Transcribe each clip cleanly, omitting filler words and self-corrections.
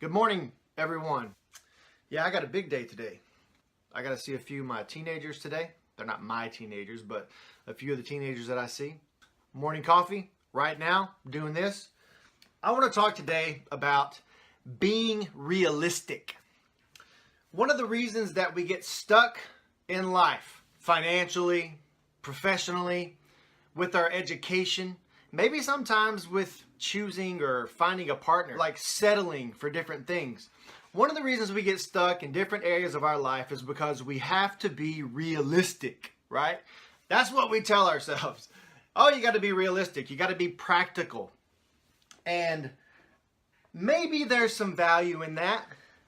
Good morning, everyone. Yeah, I got a big day today. I got to see a few of my teenagers today. They're not my teenagers, but a few of the teenagers that I see. Morning coffee, right now, doing this. I want to talk today about being realistic. One of the reasons that we get stuck in life, financially, professionally, with our education, maybe sometimes with choosing or finding a partner, like settling for different things. One of the reasons we get stuck in different areas of our life is because we have to be realistic, right? That's what we tell ourselves. Oh, you got to be realistic. You got to be practical. And maybe there's some value in that,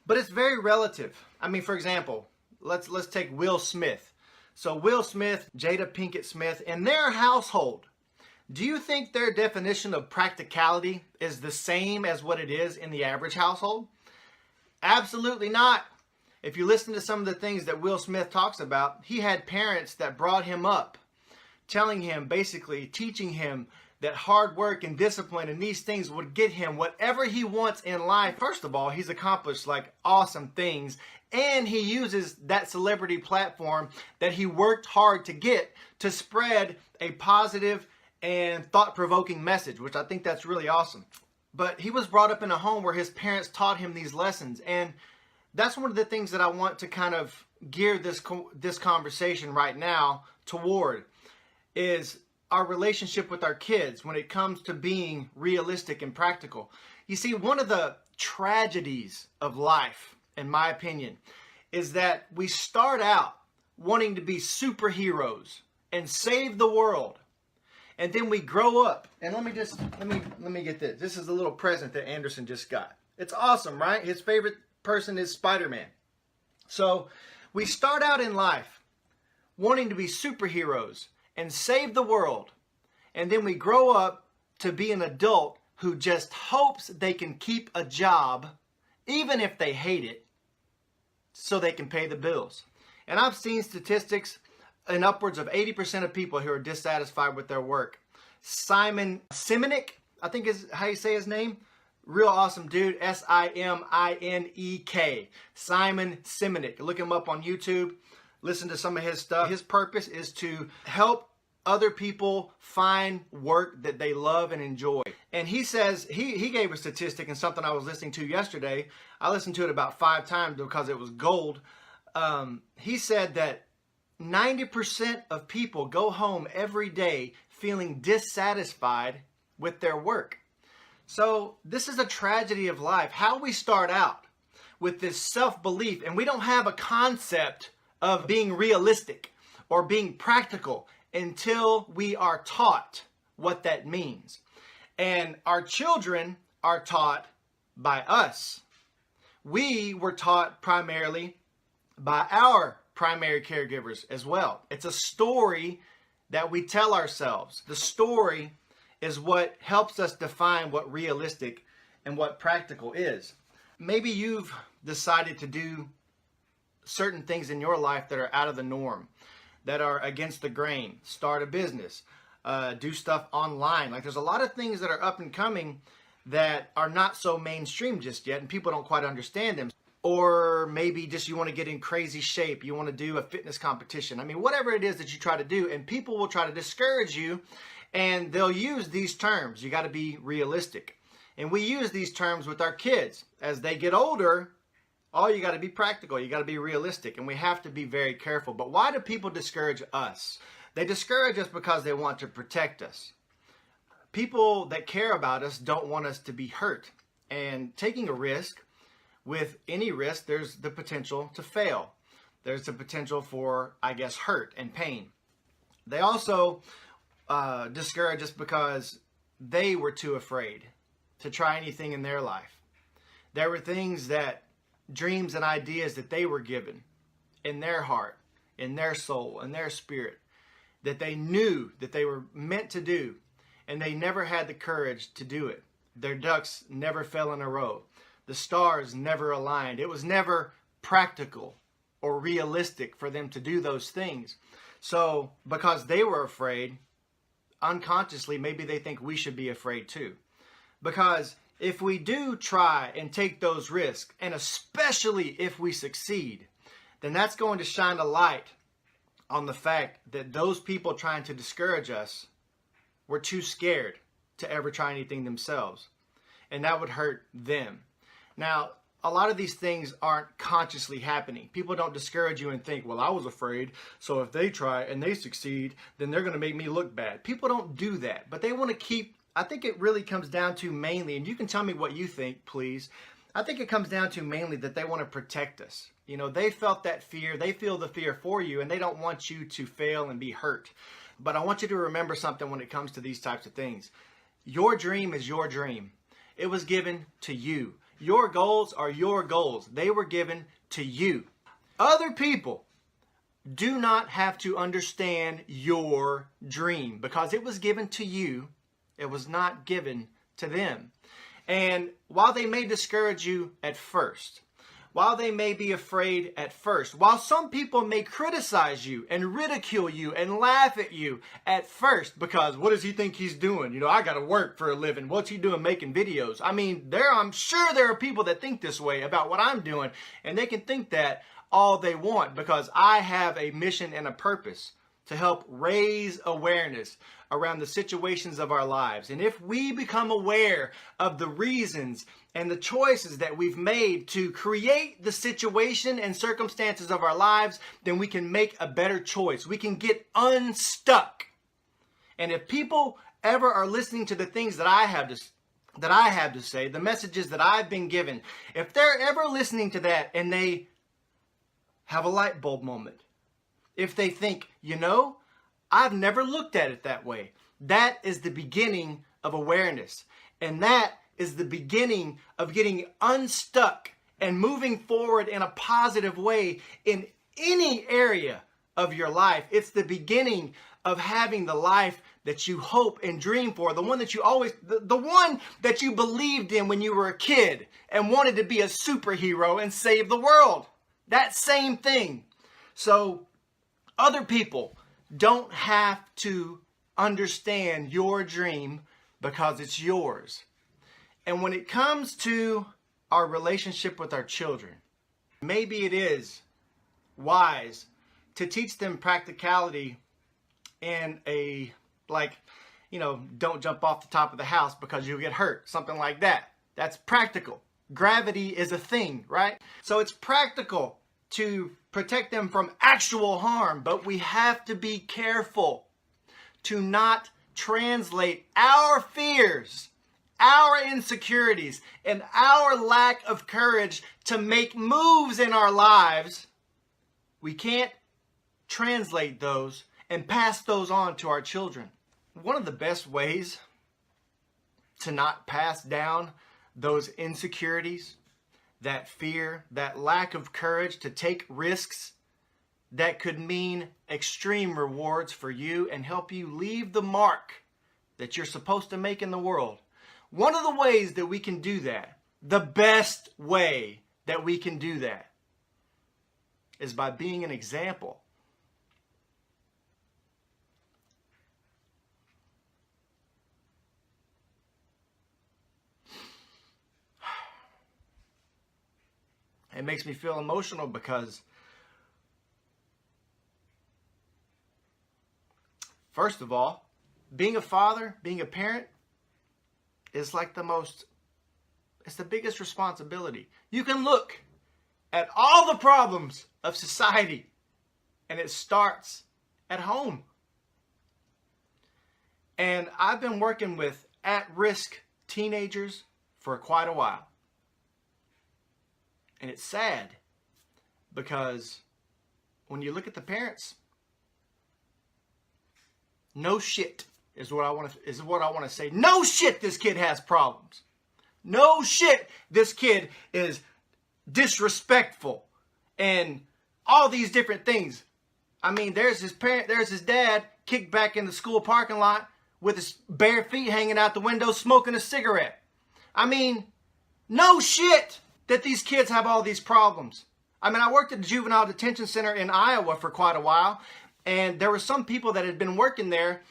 but it's very relative. I mean, for example, let's take Will Smith. So Will Smith, Jada Pinkett Smith, in their household, do you think their definition of practicality is the same as what it is in the average household? Absolutely not. If you listen to some of the things that Will Smith talks about, he had parents that brought him up, telling him, basically teaching him that hard work and discipline and these things would get him whatever he wants in life. First of all, he's accomplished like awesome things, and he uses that celebrity platform that he worked hard to get to spread a positive and thought-provoking message, which I think that's really awesome. But he was brought up in a home where his parents taught him these lessons, and that's one of the things that I want to kind of gear this conversation right now toward, is our relationship with our kids when it comes to being realistic and practical. You see, one of the tragedies of life, in my opinion, is that we start out wanting to be superheroes and save the world. And then we grow up, and let me get this. This is a little present that Anderson just got. It's awesome, right? His favorite person is Spider-Man. So we start out in life wanting to be superheroes and save the world. And then we grow up to be an adult who just hopes they can keep a job, even if they hate it, so they can pay the bills. And I've seen statistics in upwards of 80% of people who are dissatisfied with their work. Simon Sinek, I think is how you say his name. Real awesome dude. Sinek. Simon Sinek. Look him up on YouTube. Listen to some of his stuff. His purpose is to help other people find work that they love and enjoy. And he says, he gave a statistic and something I was listening to yesterday. I listened to it about 5 times because it was gold. He said that 90% of people go home every day feeling dissatisfied with their work. So this is a tragedy of life. How we start out with this self-belief, and we don't have a concept of being realistic or being practical until we are taught what that means. And our children are taught by us. We were taught primarily by our primary caregivers as well. It's a story that we tell ourselves. The story is what helps us define what realistic and what practical is. Maybe you've decided to do certain things in your life that are out of the norm, that are against the grain. Start a business, do stuff online. Like, there's a lot of things that are up and coming that are not so mainstream just yet, and people don't quite understand them. Or maybe just you want to get in crazy shape. You want to do a fitness competition. I mean, whatever it is that you try to do, and people will try to discourage you, and they'll use these terms. You got to be realistic. And we use these terms with our kids. As they get older, oh, you got to be practical. You got to be realistic. And we have to be very careful. But why do people discourage us? They discourage us because they want to protect us. People that care about us don't want us to be hurt. And taking a risk, with any risk, there's the potential to fail. There's the potential for, I guess, hurt and pain. They also discourage us because they were too afraid to try anything in their life. There were things that, dreams and ideas that they were given in their heart, in their soul, in their spirit, that they knew that they were meant to do, and they never had the courage to do it. Their ducks never fell in a row. The stars never aligned. It was never practical or realistic for them to do those things. So because they were afraid, unconsciously, maybe they think we should be afraid too. Because if we do try and take those risks, and especially if we succeed, then that's going to shine a light on the fact that those people trying to discourage us were too scared to ever try anything themselves. And that would hurt them. Now, a lot of these things aren't consciously happening. People don't discourage you and think, well, I was afraid, so if they try and they succeed, then they're going to make me look bad. People don't do that, but they want to keep, I think it really comes down to mainly, and you can tell me what you think, please. I think it comes down to mainly that they want to protect us. You know, they felt that fear, they feel the fear for you, and they don't want you to fail and be hurt. But I want you to remember something when it comes to these types of things. Your dream is your dream. It was given to you. Your goals are your goals. They were given to you. Other people do not have to understand your dream because it was given to you. It was not given to them. And while they may discourage you at first, while they may be afraid at first, while some people may criticize you and ridicule you and laugh at you at first because what does he think he's doing? You know, I got to work for a living. What's he doing making videos? I mean, I'm sure there are people that think this way about what I'm doing, and they can think that all they want because I have a mission and a purpose to help raise awareness around the situations of our lives. And if we become aware of the reasons and the choices that we've made to create the situation and circumstances of our lives, then we can make a better choice. We can get unstuck. And if people ever are listening to the things that I have to say, the messages that I've been given, if they're ever listening to that and they have a light bulb moment, if they think, you know, I've never looked at it that way. That is the beginning of awareness. And that is the beginning of getting unstuck and moving forward in a positive way in any area of your life. It's the beginning of having the life that you hope and dream for, the one that you always, the one that you believed in when you were a kid and wanted to be a superhero and save the world. That same thing. So other people don't have to understand your dream because it's yours. And when it comes to our relationship with our children, maybe it is wise to teach them practicality in a, like, you know, don't jump off the top of the house because you'll get hurt, something like that. That's practical. Gravity is a thing, right? So it's practical to protect them from actual harm, but we have to be careful to not translate our fears, our insecurities, and our lack of courage to make moves in our lives. We can't translate those and pass those on to our children. One of the best ways to not pass down those insecurities, that fear, that lack of courage to take risks that could mean extreme rewards for you and help you leave the mark that you're supposed to make in the world. One of the ways that we can do that, the best way that we can do that, is by being an example. It makes me feel emotional because, first of all, being a father, being a parent, is like it's the biggest responsibility. You can look at all the problems of society, and it starts at home. And I've been working with at-risk teenagers for quite a while. And it's sad because when you look at the parents, no shit is what I want to say. No shit, this kid has problems. No shit, this kid is disrespectful and all these different things. I mean, there's his dad kicked back in the school parking lot with his bare feet hanging out the window smoking a cigarette. I mean, no shit that these kids have all these problems. I mean, I worked at the juvenile detention center in Iowa for quite a while, and there were some people that had been working there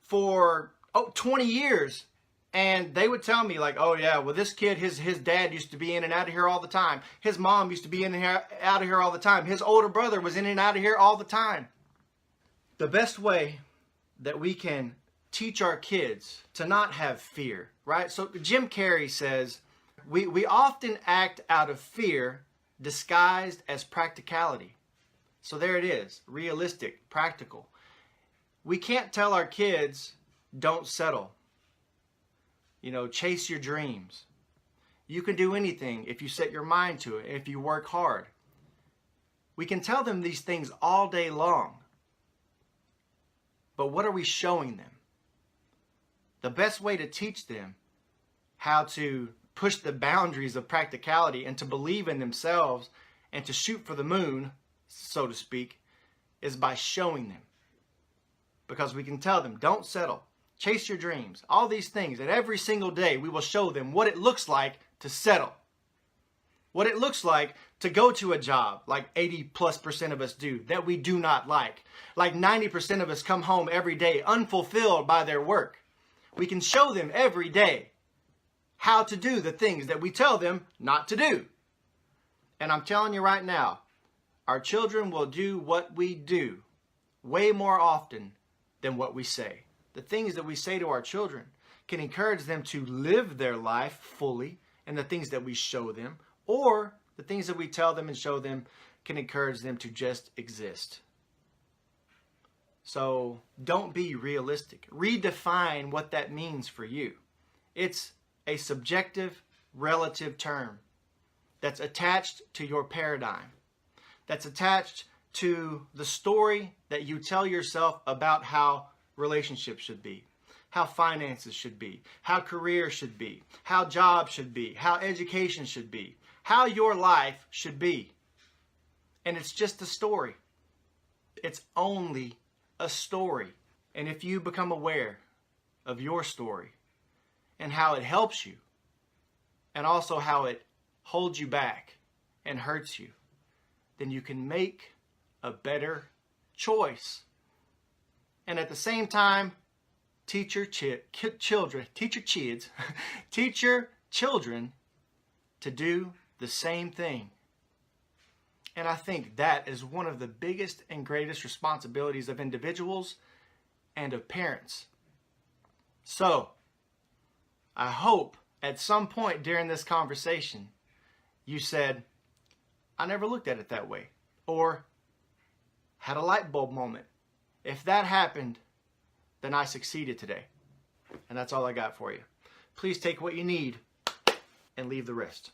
for 20 years, And they would tell me like, oh yeah, well this kid, his dad used to be in and out of here all the time. His mom used to be in and out of here all the time. His older brother was in and out of here all the time. The best way that we can teach our kids to not have fear, right? So Jim Carrey says, we often act out of fear disguised as practicality. So there it is, realistic, practical. We can't tell our kids, don't settle. You know, chase your dreams. You can do anything if you set your mind to it, if you work hard. We can tell them these things all day long. But what are we showing them? The best way to teach them how to push the boundaries of practicality and to believe in themselves and to shoot for the moon, so to speak, is by showing them. Because we can tell them, don't settle. Chase your dreams, all these things. And every single day we will show them what it looks like to settle. What it looks like to go to a job like 80+% of us do that we do not like. Like 90% of us come home every day unfulfilled by their work. We can show them every day how to do the things that we tell them not to do. And I'm telling you right now, our children will do what we do way more often than what we say. The things that we say to our children can encourage them to live their life fully, and the things that we show them, or the things that we tell them and show them, can encourage them to just exist. So don't be realistic. Redefine what that means for you. It's a subjective, relative term that's attached to your paradigm, that's attached to the story that you tell yourself about how relationships should be, how finances should be, how career should be, how jobs should be, how education should be, how your life should be. And it's just a story. It's only a story. And if you become aware of your story and how it helps you, and also how it holds you back and hurts you, then you can make a better choice. And at the same time, teach your children to do the same thing. And I think that is one of the biggest and greatest responsibilities of individuals and of parents. So, I hope at some point during this conversation, you said, I never looked at it that way, or had a light bulb moment. If that happened, then I succeeded today. And that's all I got for you. Please take what you need and leave the rest.